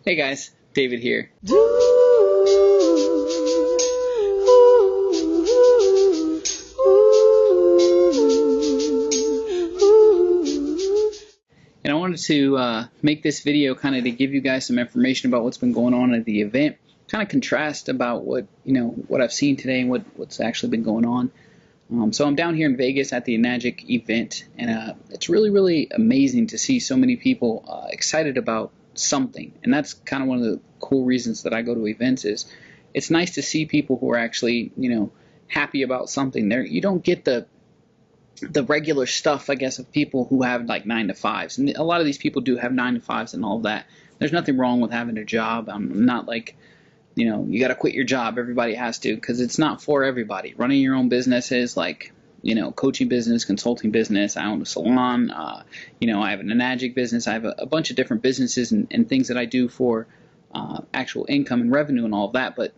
Hey guys, David here. And I wanted to make this video kind of to give you guys some information about what's been going on at the event, kind of contrast about what I've seen today and what's actually been going on. So I'm down here in Vegas at the Enagic event, and it's really amazing to see so many people excited about something. And that's kind of one of the cool reasons that I go to events. Is it's nice to see people who are actually happy about something. You don't get the regular stuff, I guess, of people who have like 9-to-5s, and a lot of these people do have 9-to-5s and all of that. There's nothing wrong with having a job. I'm not like, you got to quit your job. Everybody has to, because it's not for everybody. Running your own business is like, coaching business, consulting business. I own a salon. I have an Enagic business. I have a bunch of different businesses and things that I do for actual income and revenue and all of that. But,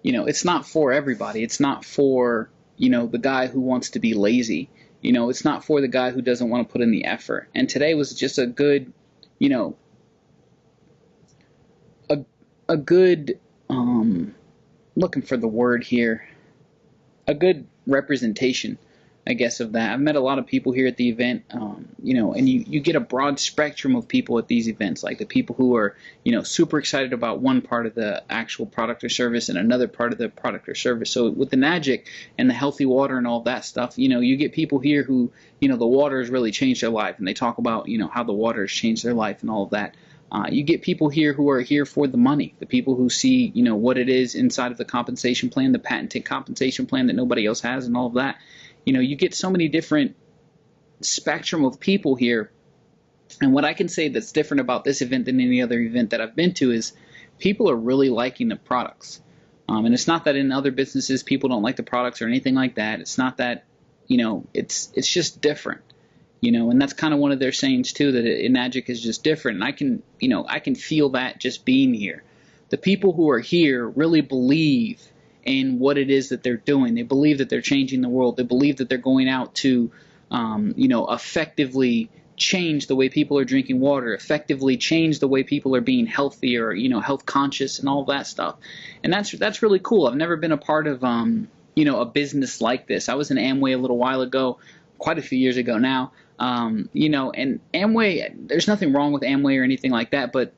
it's not for everybody. It's not for, the guy who wants to be lazy. It's not for the guy who doesn't want to put in the effort. And today was just a good, a good, looking for the word here, a good representation, I guess, of that. I've met a lot of people here at the event, and you get a broad spectrum of people at these events, like the people who are, super excited about one part of the actual product or service and another part of the product or service. So with the Enagic and the healthy water and all that stuff, you get people here who, the water has really changed their life, and they talk about, how the water has changed their life and all of that. You get people here who are here for the money, the people who see, what it is inside of the compensation plan, the patented compensation plan that nobody else has and all of that. You get so many different spectrum of people here. And what I can say that's different about this event than any other event that I've been to is people are really liking the products. And it's not that in other businesses people don't like the products or anything like that. It's not that, it's just different. And that's kind of one of their sayings too, that Enagic is just different. And I can feel that just being here. The people who are here really believe in what it is that they're doing. They believe that they're changing the world. They believe that they're going out to, effectively change the way people are drinking water, effectively change the way people are being healthy or, health conscious and all that stuff. And that's really cool. I've never been a part of, a business like this. I was in Amway a little while ago, quite a few years ago now. And Amway, there's nothing wrong with Amway or anything like that, but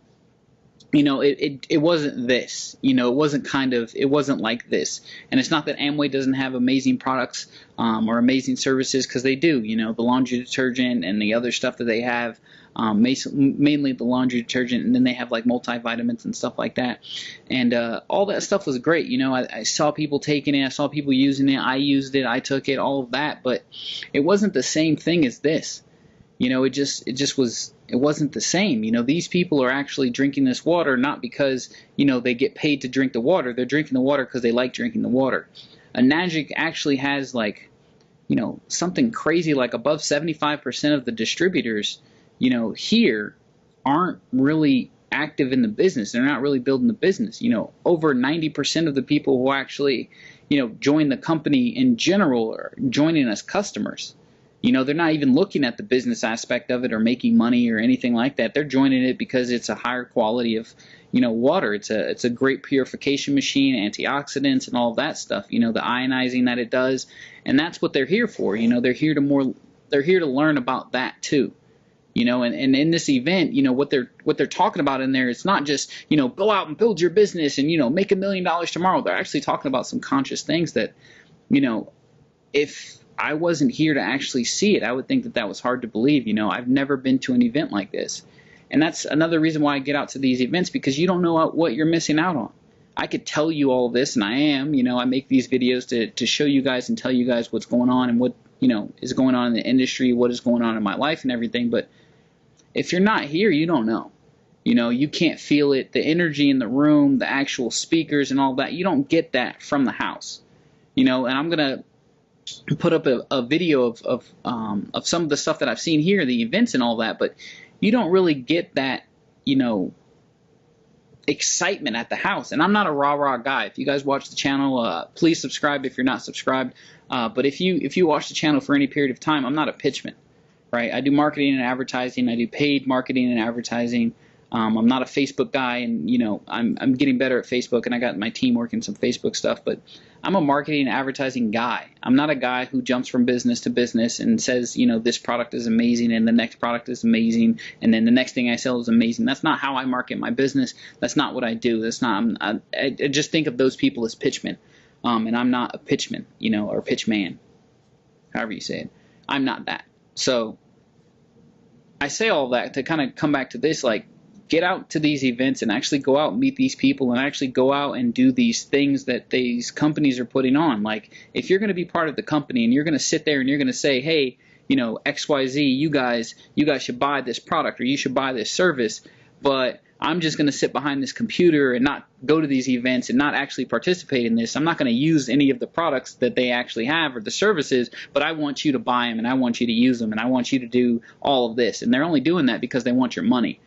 it wasn't this. It wasn't like this. And it's not that Amway doesn't have amazing products or amazing services, because they do. The laundry detergent and the other stuff that they have, mainly the laundry detergent, and then they have like multivitamins and stuff like that. And all that stuff was great. I saw people taking it, I saw people using it, I used it, I took it, all of that, but it wasn't the same thing as this. It wasn't the same. These people are actually drinking this water not because, they get paid to drink the water. They're drinking the water because they like drinking the water. Enagic actually has like, something crazy, like above 75% of the distributors, here aren't really active in the business. They're not really building the business. Over 90% of the people who actually, join the company in general are joining as customers. They're not even looking at the business aspect of it or making money or anything like that. They're joining it because it's a higher quality of, water. It's a great purification machine, antioxidants and all that stuff, the ionizing that it does. And that's what they're here for. They're here to learn about that too. And in this event, what they're talking about in there, it's not just, go out and build your business and, make $1 million tomorrow. They're actually talking about some conscious things that, if I wasn't here to actually see it, I would think that was hard to believe. I've never been to an event like this. And that's another reason why I get out to these events, because you don't know what you're missing out on. I could tell you all this, and I am. I make these videos to show you guys and tell you guys what's going on and what, is going on in the industry, what is going on in my life and everything. But if you're not here, you don't know. You can't feel it, the energy in the room, the actual speakers and all that. You don't get that from the house. And I'm going to put up a video of some of the stuff that I've seen here, the events and all that, but you don't really get that, excitement at the house. And I'm not a rah-rah guy. If you guys watch the channel, please subscribe if you're not subscribed. But if you watch the channel for any period of time, I'm not a pitchman, right? I do marketing and advertising. I do paid marketing and advertising. I'm not a Facebook guy, and I'm getting better at Facebook, and I got my team working some Facebook stuff, but I'm a marketing and advertising guy. I'm not a guy who jumps from business to business and says, this product is amazing and the next product is amazing and then the next thing I sell is amazing. That's not how I market my business. That's not what I do. That's not. I just think of those people as pitchmen, and I'm not a pitchman, or pitchman, however you say it. I'm not that. So I say all that to kind of come back to this, like, get out to these events and actually go out and meet these people and actually go out and do these things that these companies are putting on. Like, if you're going to be part of the company and you're going to sit there and you're going to say, hey, XYZ, you guys should buy this product or you should buy this service, but I'm just going to sit behind this computer and not go to these events and not actually participate in this. I'm not going to use any of the products that they actually have or the services, but I want you to buy them and I want you to use them and I want you to do all of this. And they're only doing that because they want your money.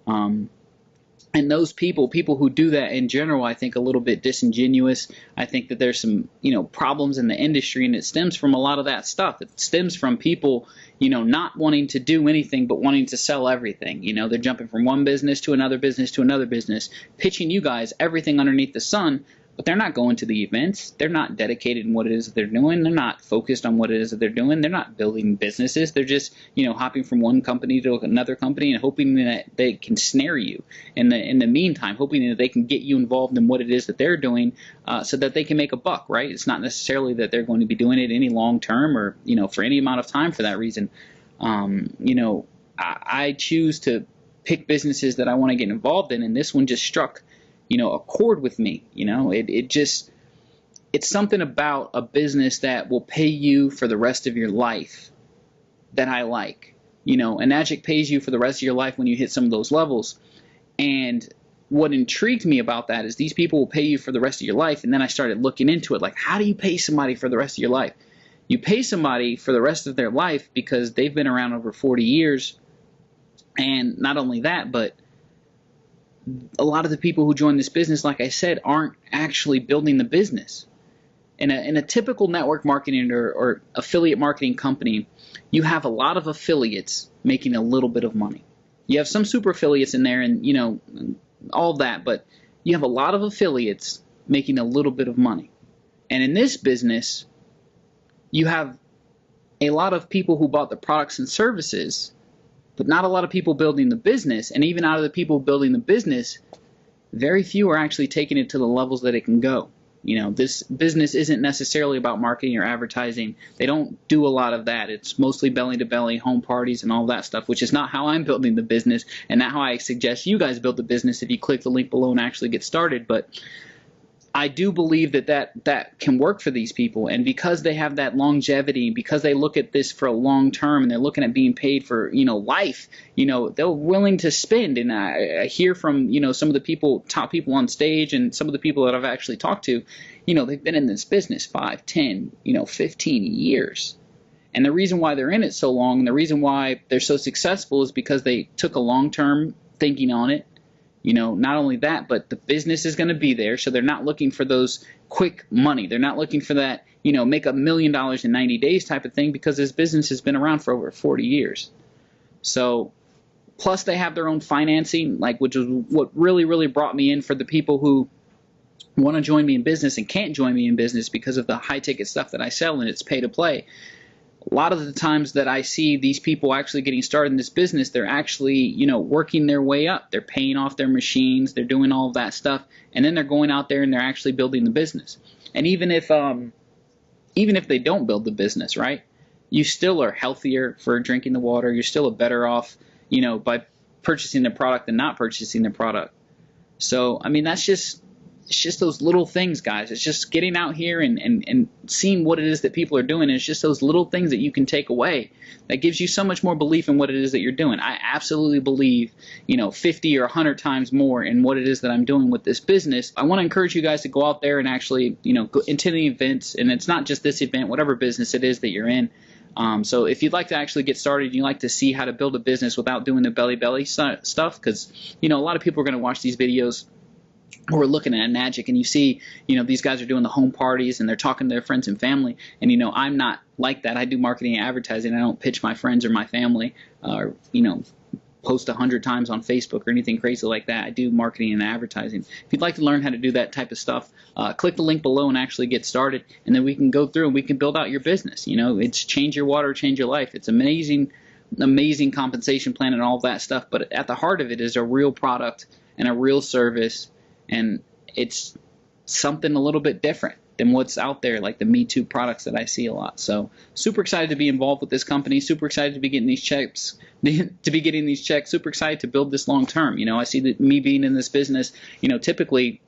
And those people who do that in general, I think a little bit disingenuous. I think that there's some, problems in the industry, and it stems from a lot of that stuff. It stems from people, not wanting to do anything but wanting to sell everything. They're jumping from one business to another business to another business, pitching you guys everything underneath the sun. But they're not going to the events. They're not dedicated in what it is that they're doing. They're not focused on what it is that they're doing. They're not building businesses. They're just, hopping from one company to another company and hoping that they can snare you in the meantime, hoping that they can get you involved in what it is that they're doing, so that they can make a buck, right? It's not necessarily that they're going to be doing it any long term or, for any amount of time for that reason. I choose to pick businesses that I want to get involved in, and this one just struck a chord with me. It's something about a business that will pay you for the rest of your life that I like. Enagic pays you for the rest of your life when you hit some of those levels. And what intrigued me about that is these people will pay you for the rest of your life. And then I started looking into it, like, how do you pay somebody for the rest of your life? You pay somebody for the rest of their life because they've been around over 40 years. And not only that, but a lot of the people who join this business, like I said, aren't actually building the business. In a typical network marketing or affiliate marketing company, you have a lot of affiliates making a little bit of money. You have some super affiliates in there and, all that, but you have a lot of affiliates making a little bit of money. And in this business, you have a lot of people who bought the products and services, but not a lot of people building the business. And even out of the people building the business, very few are actually taking it to the levels that it can go. This business isn't necessarily about marketing or advertising. They don't do a lot of that. It's mostly belly to belly, home parties, and all that stuff, which is not how I'm building the business and not how I suggest you guys build the business if you click the link below and actually get started. But I do believe that can work for these people, and because they have that longevity, because they look at this for a long term, and they're looking at being paid for life, they're willing to spend. And I hear from some of the top people on stage, and some of the people that I've actually talked to, they've been in this business 5, 10, 15 years. And the reason why they're in it so long, and the reason why they're so successful, is because they took a long-term thinking on it. Not only that, but the business is going to be there, so they're not looking for those quick money. They're not looking for that, make $1 million in 90 days type of thing, because this business has been around for over 40 years. So, plus they have their own financing, which is what really, really brought me in for the people who want to join me in business and can't join me in business because of the high-ticket stuff that I sell, and it's pay to play. A lot of the times that I see these people actually getting started in this business, they're actually, working their way up. They're paying off their machines. They're doing all of that stuff. And then they're going out there and they're actually building the business. And even if they don't build the business, right, you still are healthier for drinking the water. You're still better off, by purchasing the product than not purchasing the product. So, it's just those little things, guys. It's just getting out here and seeing what it is that people are doing. And it's just those little things that you can take away that gives you so much more belief in what it is that you're doing. I absolutely believe, 50 or 100 times more in what it is that I'm doing with this business. I want to encourage you guys to go out there and actually, go into the events. And it's not just this event, whatever business it is that you're in. So if you'd like to actually get started, you'd like to see how to build a business without doing the belly stuff, because, a lot of people are going to watch these videos who are looking at Enagic, and you see, these guys are doing the home parties and they're talking to their friends and family. And, I'm not like that. I do marketing and advertising. I don't pitch my friends or my family or, post 100 times on Facebook or anything crazy like that. I do marketing and advertising. If you'd like to learn how to do that type of stuff, click the link below and actually get started, and then we can go through and we can build out your business. You know, it's change your water, change your life. It's amazing compensation plan and all of that stuff, but at the heart of it is a real product and a real service, and it's something a little bit different than what's out there, like the Me Too products that I see a lot. So super excited to be involved with this company, super excited to be getting these checks, super excited to build this long term. You know, I see that me being in this business, you know, typically,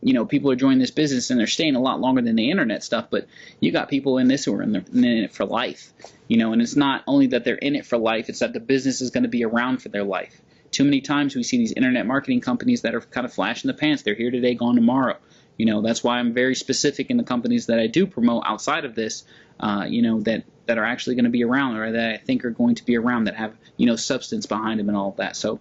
you know, people are joining this business and they're staying a lot longer than the internet stuff, but you got people in this who are in it for life, you know, and it's not only that they're in it for life, it's that the business is going to be around for their life. Too many times we see these internet marketing companies that are kind of flash in the pants. They're here today, gone tomorrow. You know, that's why I'm very specific in the companies that I do promote outside of this, you know, that are actually going to be around, or that I think are going to be around, that have, you know, substance behind them and all of that. So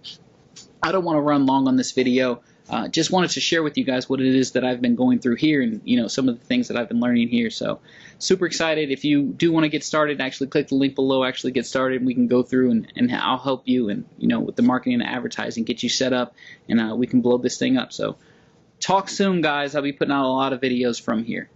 I don't want to run long on this video. Just wanted to share with you guys what it is that I've been going through here, and, you know, some of the things that I've been learning here. So super excited. If you do want to get started, actually click the link below, actually get started, and we can go through and I'll help you, and, you know, with the marketing and advertising, get you set up, and we can blow this thing up. So talk soon, guys. I'll be putting out a lot of videos from here.